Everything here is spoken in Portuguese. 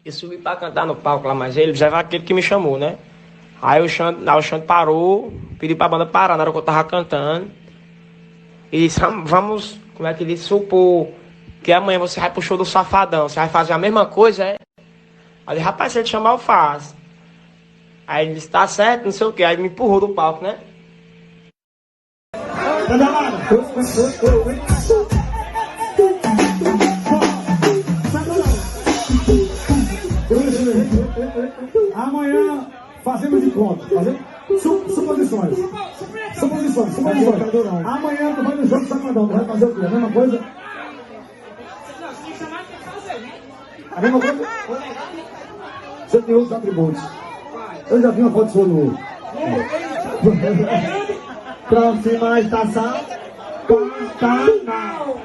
Eu subi pra cantar no palco lá, mas ele já era aquele que me chamou, né? Aí o Xande parou, pediu pra banda parar na hora que eu tava cantando. E disse, vamos, como é que ele disse, supor que amanhã você vai pro show do Safadão, você vai fazer a mesma coisa, é? Aí eu disse, rapaz, se ele chamar, eu faço. Aí ele disse, tá certo, não sei o que, aí me empurrou do palco, né? Amanhã fazemos de conta, suposições. Amanhã tu vai no jogo do Safadão, tu vai fazer o quê? A mesma coisa? A mesma coisa? Você tem outros atributos. Eu já vi uma foto sua no... Próxima estação, Pantanal.